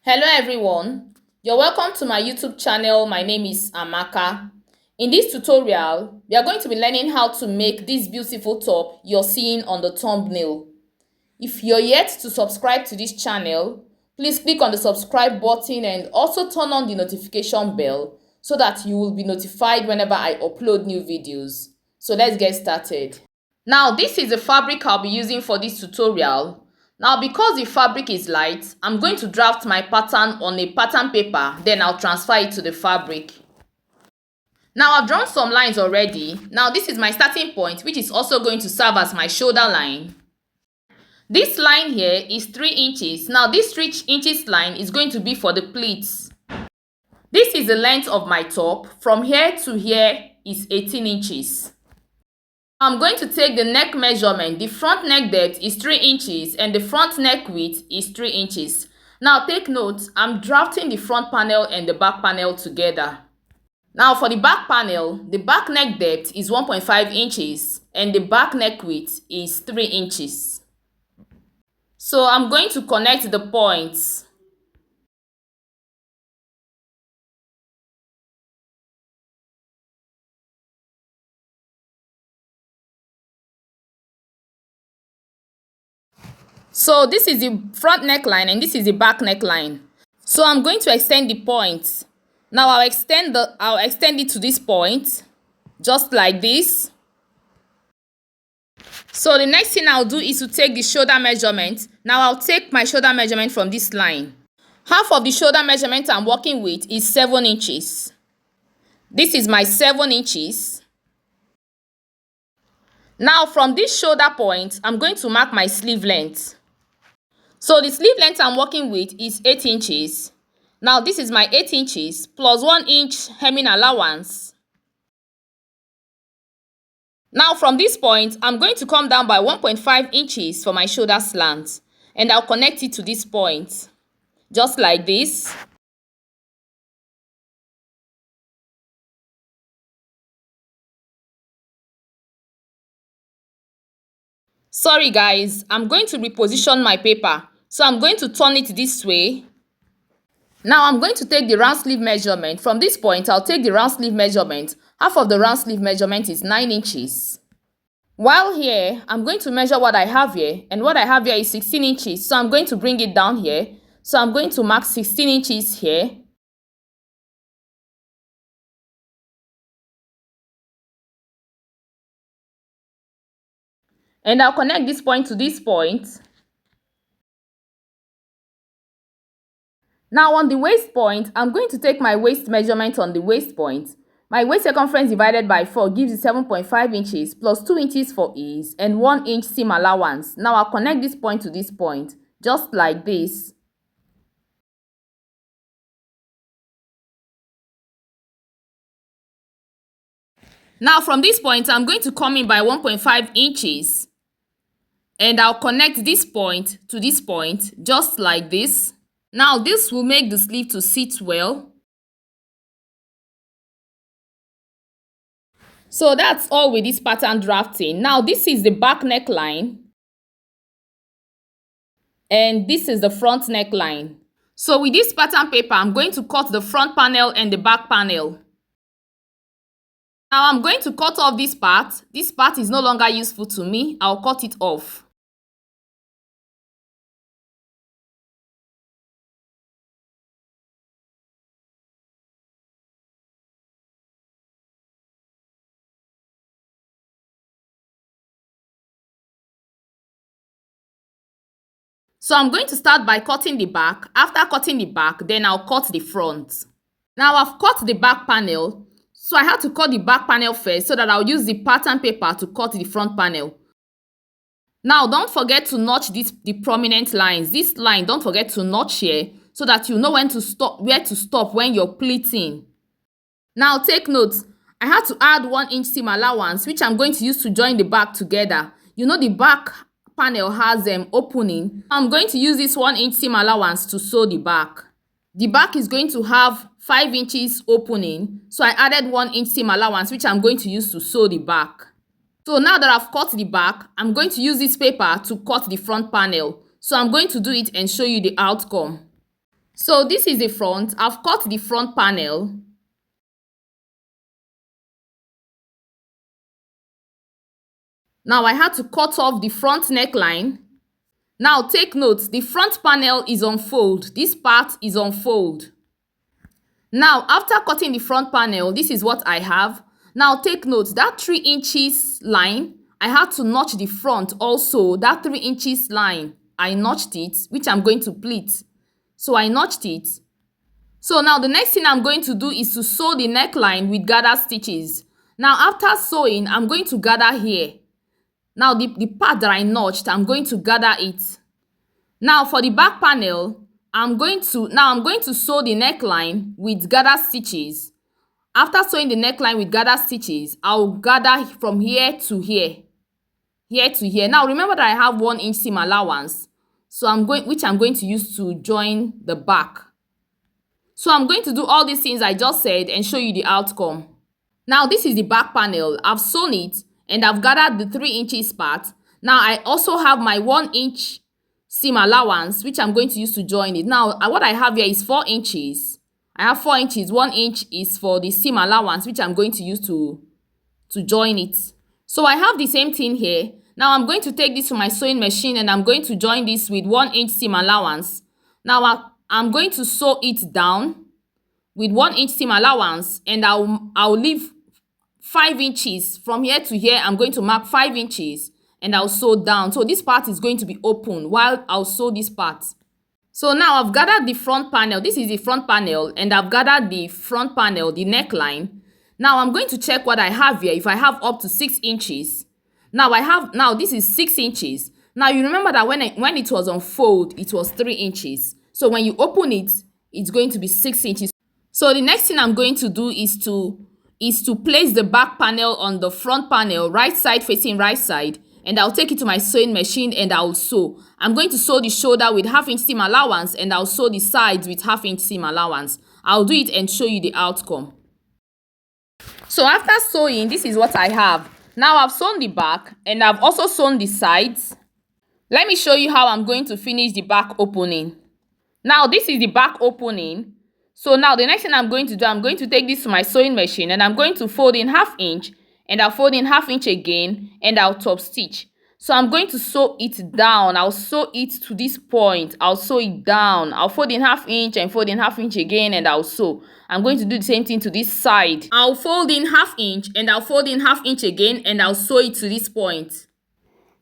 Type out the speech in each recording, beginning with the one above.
Hello everyone, you're welcome to my YouTube channel. My name is Amaka. In this tutorial, we are going to be learning how to make this beautiful top you're seeing on the thumbnail. If you're yet to subscribe to this channel, please click on the subscribe button and also turn on the notification bell so that you will be notified whenever I upload new videos. So let's get started. Now this is the fabric I'll be using for this tutorial. Now because the fabric is light, I'm going to draft my pattern on a pattern paper, then I'll transfer it to the fabric. Now I've drawn some lines already. Now this is my starting point, which is also going to serve as my shoulder line. This line here is 3 inches. Now this 3 inches line is going to be for the pleats. This is the length of my top. From here to here is 18 inches. I'm going to take the neck measurement. The front neck depth is 3 inches and the front neck width is 3 inches. Now take note, I'm drafting the front panel and the back panel together. Now for the back panel, the back neck depth is 1.5 inches and the back neck width is 3 inches. So I'm going to connect the points. So this is the front neckline and this is the back neckline. So I'm going to extend the points. Now I'll extend it to this point, just like this. So the next thing I'll do is to take the shoulder measurement. Now I'll take my shoulder measurement from this line. Half of the shoulder measurement I'm working with is 7 inches. This is my 7 inches. Now from this shoulder point, I'm going to mark my sleeve length. So the sleeve length I'm working with is 8 inches. Now this is my 8 inches plus 1 inch hemming allowance. Now from this point, I'm going to come down by 1.5 inches for my shoulder slant. And I'll connect it to this point. Just like this. Sorry guys, I'm going to reposition my paper. So I'm going to turn it this way. Now I'm going to take the round sleeve measurement. From this point, I'll take the round sleeve measurement. Half of the round sleeve measurement is 9 inches. While here, I'm going to measure what I have here. And what I have here is 16 inches. So I'm going to bring it down here. So I'm going to mark 16 inches here. And I'll connect this point to this point. Now on the waist point, I'm going to take my waist measurement on the waist point. My waist circumference divided by 4 gives you 7.5 inches plus 2 inches for ease and 1 inch seam allowance. Now I'll connect this point to this point, just like this. Now from this point, I'm going to come in by 1.5 inches. And I'll connect this point to this point, just like this. Now this will make the sleeve to sit well. So that's all with this pattern drafting. Now this is the back neckline. And this is the front neckline. So with this pattern paper, I'm going to cut the front panel and the back panel. Now I'm going to cut off this part. This part is no longer useful to me. I'll cut it off. So I'm going to start by cutting the back. After cutting the back, then I'll cut the front. Now I've cut the back panel. So I had to cut the back panel first so that I'll use the pattern paper to cut the front panel. Now don't forget to notch the prominent lines. This line, don't forget to notch here so that you know where to stop when you're pleating. Now take note, I had to add 1 inch seam allowance, which I'm going to use to join the back together. You know the back panel has opening. I'm going to use this 1 inch seam allowance to sew the back. The back is going to have 5 inches opening, so I added 1 inch seam allowance, which I'm going to use to sew the back. So now that I've cut the back, I'm going to use this paper to cut the front panel. So I'm going to do it and show you the outcome. So this is the front. I've cut the front panel. Now I had to cut off the front neckline. Now take note, the front panel is on fold. This part is on fold. Now after cutting the front panel, this is what I have. Now take note, that 3 inches line, I had to notch the front also. That 3 inches line, I notched it, which I'm going to pleat. So I notched it. So now the next thing I'm going to do is to sew the neckline with gather stitches. Now after sewing, I'm going to gather here. Now the part that I notched, I'm going to gather it. Now for the back panel, I'm going to sew the neckline with gather stitches. After sewing the neckline with gather stitches, I'll gather from here to here. Here to here. Now remember that I have 1 inch seam allowance. So which I'm going to use to join the back. So I'm going to do all these things I just said and show you the outcome. Now this is the back panel. I've sewn it and I've gathered the 3 inches part. Now I also have my 1 inch seam allowance, which I'm going to use to join it. Now what I have here is 4 inches. I have 4 inches. 1 inch is for the seam allowance, which I'm going to use to join it. So I have the same thing here. Now I'm going to take this to my sewing machine and I'm going to join this with 1 inch seam allowance. Now I'm going to sew it down with 1 inch seam allowance and I'll leave 5 inches from here to here. I'm going to mark 5 inches and I'll sew down. So this part is going to be open while I'll sew this part. So now I've gathered the front panel. This is the front panel and I've gathered the front panel, the neckline. Now I'm going to check what I have here. If I have up to 6 inches. Now this is 6 inches. Now you remember that when it was on fold, it was 3 inches. So when you open it, it's going to be 6 inches. So the next thing I'm going to do is to place the back panel on the front panel, right side facing right side, and I'll take it to my sewing machine and I'll sew. I'm going to sew the shoulder with 1/2 inch seam allowance and I'll sew the sides with 1/2 inch seam allowance. I'll do it and show you the outcome. So after sewing, this is what I have. Now I've sewn the back and I've also sewn the sides. Let me show you how I'm going to finish the back opening. Now this is the back opening. So now the next thing I'm going to do, I'm going to take this to my sewing machine and I'm going to fold in 1/2 inch and I'll fold in 1/2 inch again and I'll top stitch. So I'm going to sew it down. I'll sew it to this point. I'll sew it down. I'll fold in 1/2 inch and fold in 1/2 inch again and I'll sew. I'm going to do the same thing to this side. I'll fold in 1/2 inch and I'll fold in 1/2 inch again and I'll sew it to this point.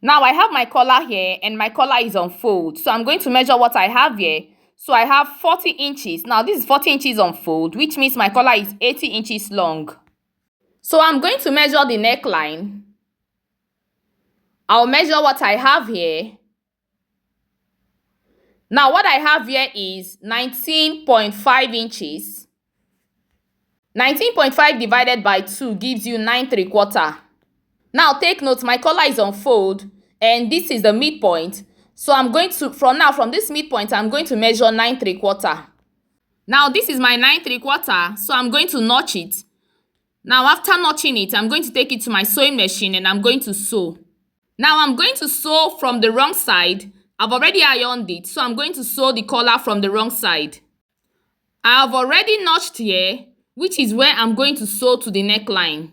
Now I have my collar here and my collar is on fold. So I'm going to measure what I have here. So I have 40 inches. Now this is 40 inches on fold, which means my collar is 80 inches long. So I'm going to measure the neckline. I'll measure what I have here. Now what I have here is 19.5 inches. 19.5 divided by 2 gives you 9¾ Now take note, my collar is on fold and this is the midpoint. So I'm going to, from this midpoint, I'm going to measure 9¾ Now this is my 9¾ so I'm going to notch it. Now after notching it, I'm going to take it to my sewing machine and I'm going to sew. Now I'm going to sew from the wrong side. I've already ironed it, so I'm going to sew the collar from the wrong side. I've already notched here, which is where I'm going to sew to the neckline.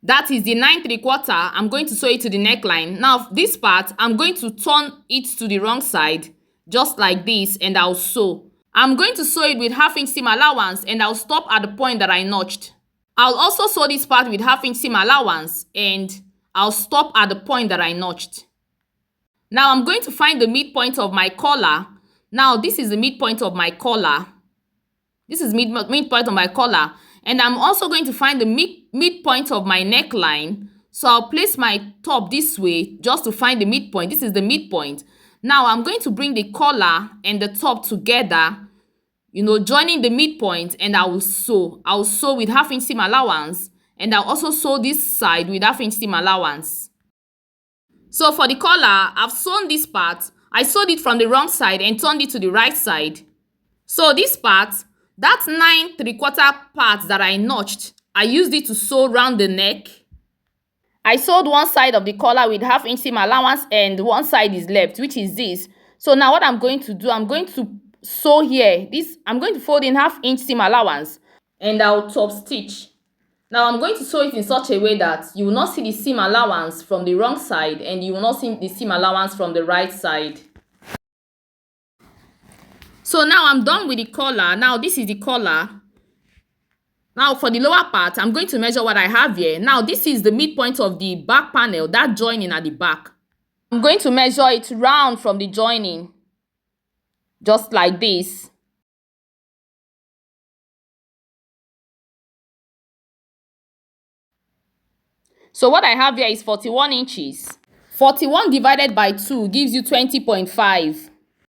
That is the 9¾ I'm going to sew it to the neckline. Now this part, I'm going to turn it to the wrong side, just like this, and I'll sew. I'm going to sew it with 1/2 inch seam allowance and I'll stop at the point that I notched. I'll also sew this part with 1/2 inch seam allowance and I'll stop at the point that I notched. Now I'm going to find the midpoint of my collar. Now this is the midpoint of my collar. This is midpoint of my collar. And I'm also going to find the midpoint of my neckline. So I'll place my top this way just to find the midpoint. This is the midpoint. Now I'm going to bring the collar and the top together, joining the midpoint, and I will sew. I'll sew with 1/2 inch seam allowance and I'll also sew this side with 1/2 inch seam allowance. So for the collar, I've sewn this part. I sewed it from the wrong side and turned it to the right side. So this part, that 9¾ part that I notched, I used it to sew around the neck. I sewed one side of the collar with 1/2 inch seam allowance and one side is left, which is this. So now what I'm going to do, I'm going to sew here. This I'm going to fold in 1/2 inch seam allowance and I'll top stitch. Now I'm going to sew it in such a way that you will not see the seam allowance from the wrong side and you will not see the seam allowance from the right side. So now I'm done with the collar. Now this is the collar. Now for the lower part, I'm going to measure what I have here. Now this is the midpoint of the back panel, that joining at the back. I'm going to measure it round from the joining, just like this. So what I have here is 41 inches. 41 divided by 2 gives you 20.5.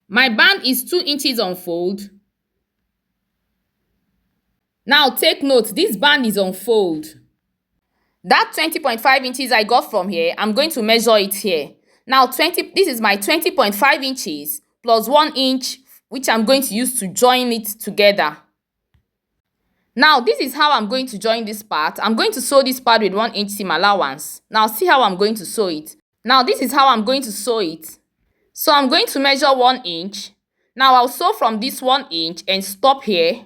My band is 2 inches on fold. Now take note, this band is on fold. That 20.5 inches I got from here, I'm going to measure it here. Now this is my 20.5 inches plus 1 inch, which I'm going to use to join it together. Now this is how I'm going to join this part. I'm going to sew this part with 1 inch seam allowance. Now see how I'm going to sew it. Now this is how I'm going to sew it. So I'm going to measure 1 inch. Now I'll sew from this 1 inch and stop here.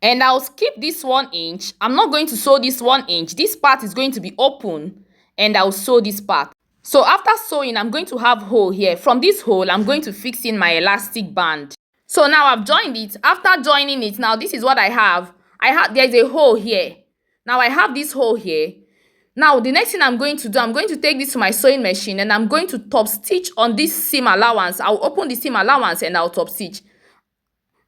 And I'll skip this 1 inch. I'm not going to sew this 1 inch. This part is going to be open and I'll sew this part. So after sewing, I'm going to have hole here. From this hole, I'm going to fix in my elastic band. So now I've joined it. After joining it, now this is what I have. There's a hole here. Now I have this hole here. Now the next thing I'm going to do, I'm going to take this to my sewing machine and I'm going to top stitch on this seam allowance. I'll open the seam allowance and I'll top stitch.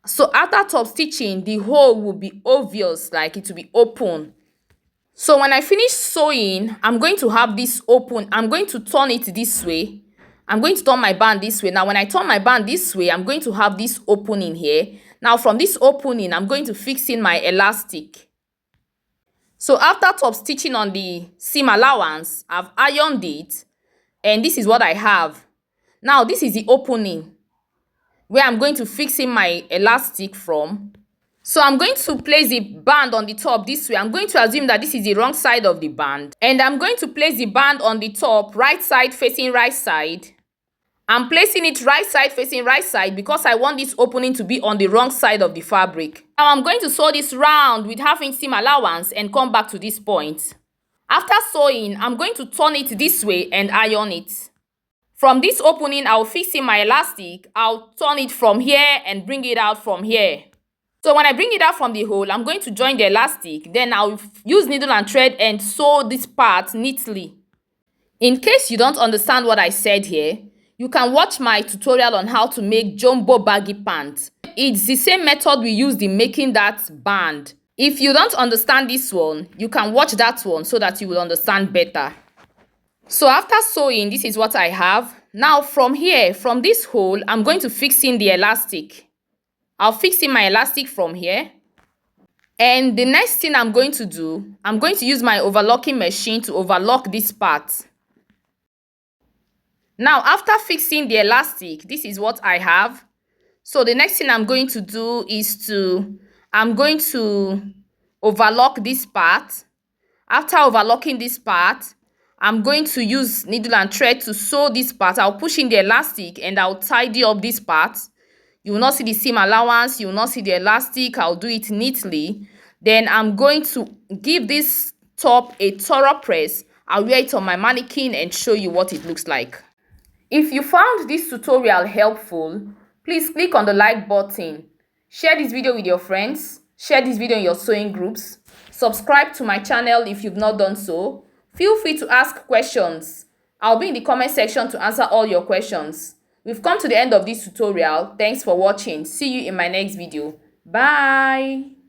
So after top stitching, the hole will be obvious, like it will be open. So when I finish sewing, I'm going to have this open. I'm going to turn it this way. I'm going to turn my band this way. Now when I turn my band this way, I'm going to have this opening here. Now from this opening, I'm going to fix in my elastic. So after top stitching on the seam allowance, I've ironed it. And this is what I have. Now this is the opening where I'm going to fix in my elastic from. So I'm going to place the band on the top this way. I'm going to assume that this is the wrong side of the band. And I'm going to place the band on the top, right side facing right side. I'm placing it right side facing right side because I want this opening to be on the wrong side of the fabric. Now I'm going to sew this round with 1/2 inch seam allowance and come back to this point. After sewing, I'm going to turn it this way and iron it. From this opening, I'll fix in my elastic. I'll turn it from here and bring it out from here. So when I bring it out from the hole, I'm going to join the elastic. Then I'll use needle and thread and sew this part neatly. In case you don't understand what I said here, you can watch my tutorial on how to make jumbo baggy pants. It's the same method we used in making that band. If you don't understand this one, you can watch that one so that you will understand better. So after sewing, this is what I have. Now from here, from this hole, I'm going to fix in the elastic. I'll fix in my elastic from here. And the next thing I'm going to do, I'm going to use my overlocking machine to overlock this part. Now after fixing the elastic, this is what I have. So the next thing I'm going to do is I'm going to overlock this part. After overlocking this part, I'm going to use needle and thread to sew this part. I'll push in the elastic and I'll tidy up this part. You will not see the seam allowance. You will not see the elastic. I'll do it neatly. Then I'm going to give this top a thorough press. I'll wear it on my mannequin and show you what it looks like. If you found this tutorial helpful, please click on the like button. Share this video with your friends. Share this video in your sewing groups. Subscribe to my channel if you've not done so. Feel free to ask questions. I'll be in the comment section to answer all your questions. We've come to the end of this tutorial. Thanks for watching. See you in my next video. Bye.